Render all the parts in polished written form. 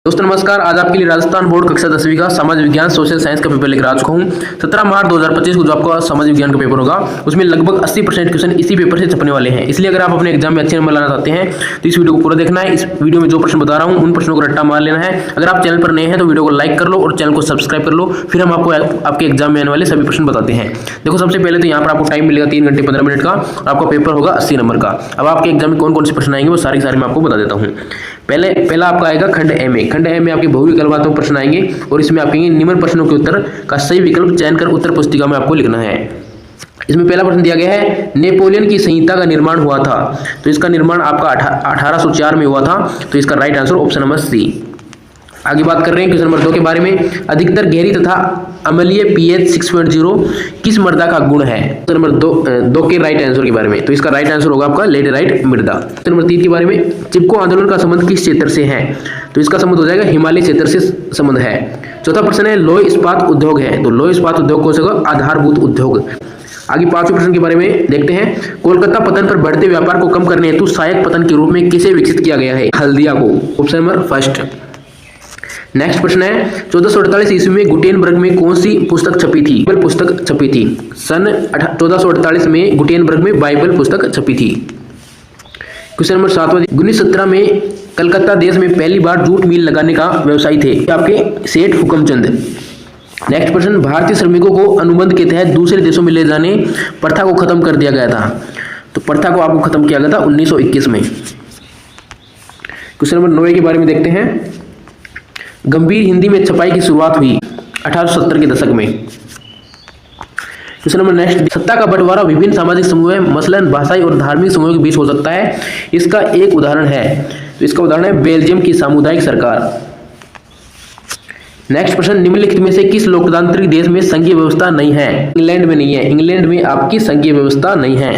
दोस्तों नमस्कार। आज आपके लिए राजस्थान बोर्ड कक्षा 10वीं का समाज विज्ञान सोशल साइंस का पेपर लेकर आ चुका हूँ। 17 मार्च 2025 को जो आपका समाज विज्ञान का पेपर होगा उसमें लगभग 80% क्वेश्चन इसी पेपर से छपने वाले हैं। इसलिए अगर आप अपने एग्जाम में अच्छे नंबर लाना चाहते हैं तो इस वीडियो को पूरा देखना है। इस वीडियो में जो प्रश्न बता रहा हूँ उन प्रश्नों को रट्टा मार लेना है। अगर आप चैनल पर नए हैं तो वीडियो को लाइक कर लो और चैनल को सब्सक्राइब कर लो, फिर हम आपको आपके एग्जाम में आने वाले सभी प्रश्न बताते हैं। देखो सबसे पहले तो यहाँ पर आपको टाइम मिलेगा 3 घंटे 15 मिनट का और आपका पेपर होगा 80 नंबर का। अब आपके एग्जाम में कौन कौन से प्रश्न आएंगे वो सारे मैं आपको बता देता हूँ। पहला आपका आएगा खंड ए में। खंड ए में आपके बहुविकल्पात्मक प्रश्न आएंगे और इसमें आप कहेंगे निम्न प्रश्नों के उत्तर का सही विकल्प चयन कर उत्तर पुस्तिका में आपको लिखना है। इसमें पहला प्रश्न दिया गया है नेपोलियन की संहिता का निर्माण हुआ था, तो इसका निर्माण आपका 1804 में हुआ था, तो इसका right answer option number C. आगे बात कर रहे हैं क्वेश्चन नंबर 2 के बारे में। अधिकतर गहरी तथा अम्लीय pH 6.0 किस मृदा का गुण है? क्वेश्चन नंबर 2 के राइट आंसर के बारे में, तो इसका राइट आंसर होगा आपका लेटेराइट मृदा। क्वेश्चन नंबर 3 के बारे में चिपको आंदोलन का संबंध किस क्षेत्र से है? तो इसका संबंध हो जाएगा हिमालय क्षेत्र से संबंध है। चौथा प्रश्न है लोह इस्पात उद्योग है, तो लोह इस्पात उद्योग को होगा आधारभूत उद्योग। आगे पांचवें प्रश्न के बारे में देखते हैं। कोलकाता पतन पर बढ़ते व्यापार को कम करने हेतु सहायक पतन के रूप में किसे विकसित किया गया है? हल्दिया को, ऑप्शन नंबर फर्स्ट। नेक्स्ट प्रश्न है 1448 ईस्वी में गुटेनबर्ग में कौन सी पुस्तक छपी थी? बाइबल पुस्तक छपी थी। सन 1448 में गुटेनबर्ग में बाइबल पुस्तक छपी थी। क्वेश्चन नंबर 7 1917 में कलकत्ता देश में पहली बार जूट मिल लगाने का व्यवसायी थे आपके सेठ हुकमचंद। नेक्स्ट प्रश्न भारतीय श्रमिकों को अनुबंध के तहत दूसरे देशों में ले जाने प्रथा को खत्म कर दिया गया था, तो प्रथा को आपको खत्म किया गया था 1921 में। क्वेश्चन नंबर 9 के बारे में देखते हैं। गंभीर हिंदी में छपाई की शुरुआत हुई 1870 के दशक में। क्वेश्चन नंबर नेक्स्ट सत्ता का बंटवारा विभिन्न सामाजिक समूह मसलन भाषाई और धार्मिक समूहों के बीच हो सकता है, इसका एक उदाहरण है, तो इसका उदाहरण है बेल्जियम की सामुदायिक सरकार। नेक्स्ट प्रश्न निम्नलिखित में से किस लोकतांत्रिक देश में संघीय व्यवस्था नहीं है? इंग्लैंड में नहीं है, इंग्लैंड में आपकी संघीय व्यवस्था नहीं है।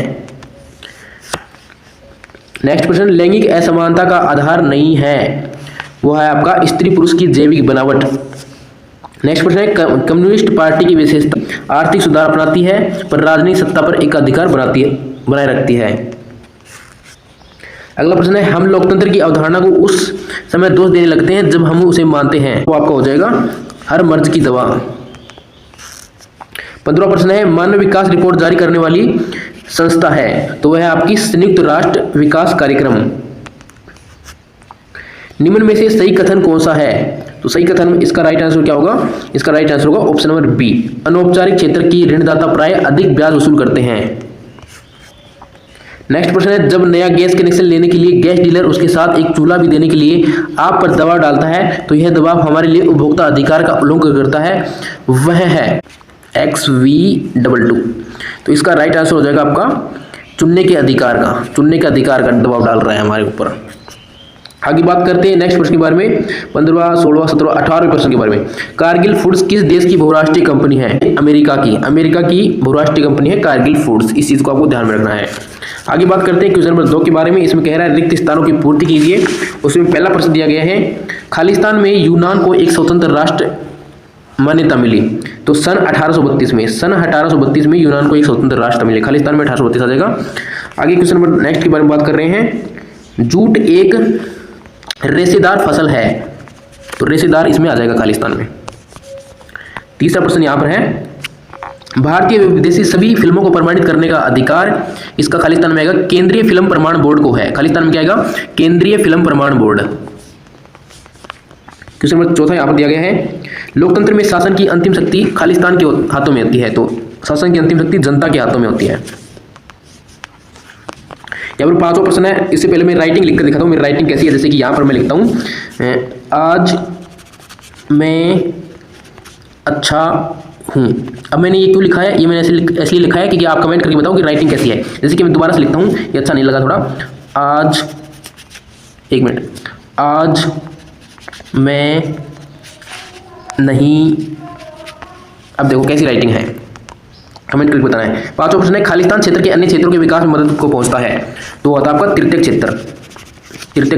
नेक्स्ट प्रश्न लैंगिक असमानता का आधार नहीं है, वो है आपका स्त्री पुरुष की जैविक बनावट। नेक्स्ट प्रश्न है कम्युनिस्ट पार्टी की विशेषता आर्थिक सुधार अपनाती है पर राजनीतिक सत्ता पर एकाधिकार बनाए रखती है। अगला प्रश्न है हम लोकतंत्र की अवधारणा को उस समय दोष देने लगते हैं जब हम उसे मानते हैं, वो आपका हो जाएगा हर मर्ज की दवा। 15वां प्रश्न है मानव विकास रिपोर्ट जारी करने वाली संस्था है, तो वह है आपकी संयुक्त राष्ट्र विकास कार्यक्रम। निम्न में से सही कथन कौन सा है? तो सही कथन इसका राइट आंसर क्या होगा? इसका राइट आंसर होगा ऑप्शन नंबर बी। अनौपचारिक क्षेत्र की ऋणदाता प्राय अधिक ब्याज वसूल करते हैं। नेक्स्ट प्रश्न है जब नया गैस कनेक्शन लेने के लिए गैस डीलर उसके साथ एक चूल्हा भी देने के लिए आप पर दबाव डालता है, तो यह दबाव हमारे लिए उपभोक्ता अधिकार का उल्लंघन करता है, वह है XV22। तो इसका राइट आंसर हो जाएगा आपका चुनने के अधिकार का दबाव डाल रहा है हमारे ऊपर। आगे बात करते हैं नेक्स्ट प्रश्न के बारे में। 15वां 16वां 17वां 18वें प्रश्न के बारे में। कारगिल फूड्स किस देश की बहुराष्ट्रीय कंपनी है? अमेरिका की बहुराष्ट्रीय कंपनी है कारगिल फूड्स, इस चीज को आपको ध्यान में रखना है। आगे बात करते हैं क्वेश्चन नंबर 2 के बारे में। इसमें कह रहा है रिक्त स्थानों की पूर्ति कीजिए। उसमें पहला प्रश्न दिया गया है खालिस्तान में यूनान को एक स्वतंत्र राष्ट्र मान्यता मिली, तो सन 1832 में यूनान को एक स्वतंत्र राष्ट्र मिले। खालिस्तान में 1832 आ जाएगा। आगे क्वेश्चन नंबर नेक्स्ट के बारे में बात कर रहे हैं। जूट एक रेशेदार फसल है, तो रेशेदार इसमें आ जाएगा खालिस्तान में। तीसरा प्रश्न यहां पर है भारतीय विदेशी सभी फिल्मों को प्रमाणित करने का अधिकार इसका खालिस्तान में आएगा केंद्रीय फिल्म प्रमाण बोर्ड को है। खालिस्तान में क्या आएगा? केंद्रीय फिल्म प्रमाण बोर्ड। क्वेश्चन नंबर 4 यहां पर दिया गया है लोकतंत्र में शासन की अंतिम शक्ति खालिस्तान के हाथों में होती है, तो शासन की अंतिम शक्ति जनता के हाथों में होती है। यहाँ पर 5वां प्रश्न है। इससे पहले मैं राइटिंग लिखकर दिखाता हूँ मेरी राइटिंग कैसी है। जैसे कि यहाँ पर मैं लिखता हूँ आज मैं अच्छा हूँ। अब मैंने ये क्यों लिखा है? ये मैंने इसलिए लिखा है क्योंकि आप कमेंट करके बताओ कि राइटिंग कैसी है। जैसे कि मैं दोबारा से लिखता हूँ, ये अच्छा नहीं लगा थोड़ा। आज एक मिनट, आज मैं नहीं, अब देखो कैसी राइटिंग है, कमेंट करके बताना है। 5वां प्रश्न है खालिस्तान क्षेत्र के अन्य क्षेत्रों के विकास में मदद को पहुंचता है, तो होता है आपका तृतीयक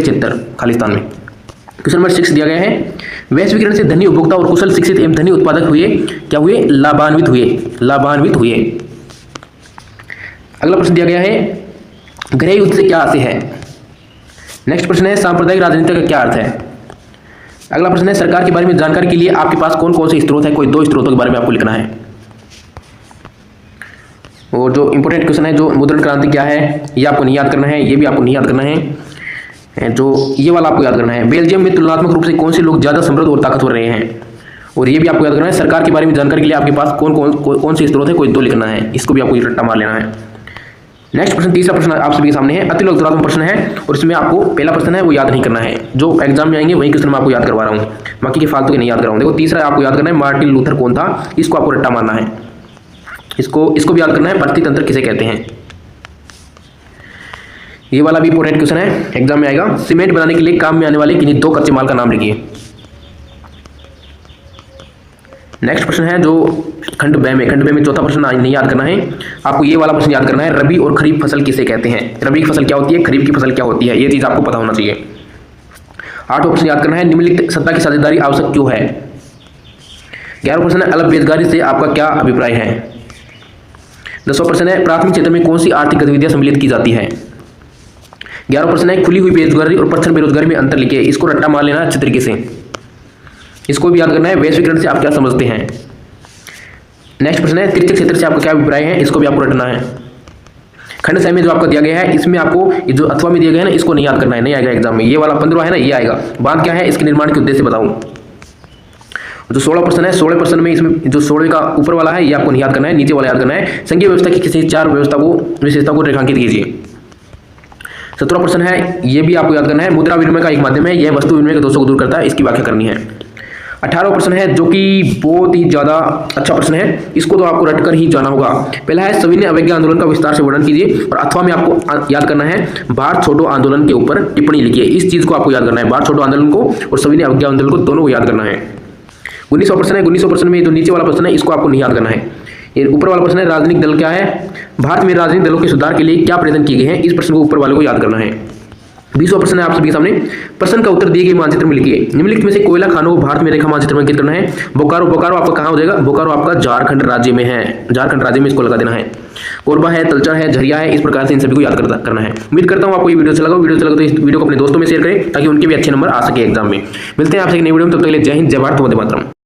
क्षेत्र खालिस्तान में। क्वेश्चन नंबर 6 दिया गया है वैश्वीकरण से धनी उपभोक्ता और कुशल शिक्षित एवं धनी उत्पादक हुए, क्या हुए? लाभान्वित हुए। अगला प्रश्न दिया गया है गृह युद्ध से क्या आशय है? नेक्स्ट प्रश्न है सांप्रदायिक राजनीति का क्या अर्थ है? अगला प्रश्न है, सरकार के बारे में जानकारी के लिए आपके पास कौन कौन से स्रोत है? कोई 2 स्रोतों के बारे में आपको लिखना है। और जो इंपॉर्टेंट क्वेश्चन है, जो मुद्रण क्रांति क्या है, ये आपको नहीं याद करना है, ये भी आपको नहीं याद करना है। जो ये वाला आपको याद करना है, बेल्जियम में तुलनात्मक रूप से कौन से लोग ज़्यादा समृद्ध और ताकतवर रहे हैं, और ये भी आपको याद करना है। सरकार के बारे में जानकारी के लिए आपके पास कौन से स्रोत है, कोई 2 लिखना है, इसको भी आपको रट्टा मार लेना है। नेक्स्ट प्रश्न, तीसरा प्रश्न आप सभी के सामने है, अति लोकतंत्रात्मक प्रश्न है, और इसमें आपको पहला प्रश्न है वो याद नहीं करना है, जो एग्जाम में आएंगे वही क्वेश्चन मैं आपको याद करवा रहा हूँ, बाकी के फालतू के नहीं याद कर रहा हूँ। देखो तीसरा आपको याद करना है, मार्टिन लूथर कौन था, इसको आपको रट्टा मारना है। इसको भी याद करना है, प्रतितंत्र किसे कहते हैं, ये वाला भी इंपॉर्टेंट क्वेश्चन है, एग्जाम में आएगा। सीमेंट बनाने के लिए काम में आने वाले किन्हीं 2 कच्चे माल का नाम लिखिए। नेक्स्ट प्रश्न है जो खंड ब में चौथा प्रश्न नहीं याद करना है, आपको ये वाला प्रश्न याद करना है, रबी और खरीफ फसल किसे कहते हैं? रबी की फसल क्या होती है, खरीफ की फसल क्या होती है, ये चीज आपको पता होना चाहिए। 8वां प्रश्न याद करना है, निम्नलिखित सत्ता की साझेदारी आवश्यक क्यों है? 11वां प्रश्न है, अलग बेरोजगारी से आपका क्या अभिप्राय है? 10वां प्रश्न है, प्राथमिक क्षेत्र में कौन सी आर्थिक गतिविधियां सम्मिलित की जाती है? 11वां प्रश्न है, खुली हुई बेरोजगारी और प्रच्छन्न बेरोजगारी में अंतर लिखिए, इसको रट्टा मार लेना अच्छे तरीके से, इसको भी याद करना है। वैश्वीकरण से आप क्या समझते हैं? नेक्स्ट प्रश्न है, तिरछे क्षेत्र से आपका क्या अभिप्राय है, इसको भी आपको रटना है। खंड स में जो आपका दिया गया है, इसमें आपको जो अथवा में दिया गया है ना, इसको नहीं याद करना है, नहीं आएगा एग्जाम में। ये वाला 15वां है ना, ये आएगा। बात क्या है, इसके निर्माण के उद्देश्य बताऊं। जो 16 प्रश्न है, 16 प्रश्न में इसमें जो 16 का ऊपर वाला है ये आपको नहीं याद करना है, नीचे वाला याद करना है। संघीय व्यवस्था की किसी 4 विशेषता को रेखांकित कीजिए। 17वां प्रश्न है, ये भी आपको याद करना है। मुद्रा विनिमय का एक माध्यम है, यह वस्तु विनिमय के दोषों को दूर करता है, इसकी व्याख्या करनी है। 18वां प्रश्न है जो कि बहुत ही ज्यादा अच्छा प्रश्न है, इसको तो आपको रटकर ही जाना होगा। पहला है, सविनय अवज्ञा आंदोलन का विस्तार से वर्णन कीजिए, और अथवा में आपको याद करना है भारत छोड़ो आंदोलन के ऊपर टिप्पणी लिखिए। इस चीज को आपको याद करना है, भारत छोड़ो आंदोलन को और सविनय अवज्ञा आंदोलन को, दोनों को याद करना है। 19वां प्रश्न है, 19वां प्रश्न में जो नीचे वाला प्रश्न है इसको आपको नहीं याद करना है। ये ऊपर वाला प्रश्न है, राजनीतिक दल क्या है, भारत में राजनीतिक दलों के सुधार के लिए क्या प्रयत्न किए गए हैं, इस प्रश्न को ऊपर वाले को याद करना है। 20वां प्रश्न है आप सभी के सामने, प्रश्न का उत्तर दिए गए मानचित्र में लिखिए। निम्नलिखित में से कोयला खानों को भारत में रेखा मानचित्र में अंकित करना है। बोकारो, बोकारो आपका कहाँ हो जाएगा, बोकारो आपका झारखंड राज्य में है, झारखंड राज्य में इसको लगा देना है। कोरबा है, तलचर है, झरिया है, इस प्रकार से इन सभी को याद करना है। उम्मीद करता हूँ आपको ये वीडियो अच्छा लगा। वीडियो अच्छा लगा तो इस वीडियो को अपने दोस्तों में शेयर करें ताकि उनके भी अच्छे नंबर आ सके एग्जाम में। मिलते हैं आपसे एक नई वीडियो में, तब तक के लिए जय हिंद, जय भारत, वंदे मातरम।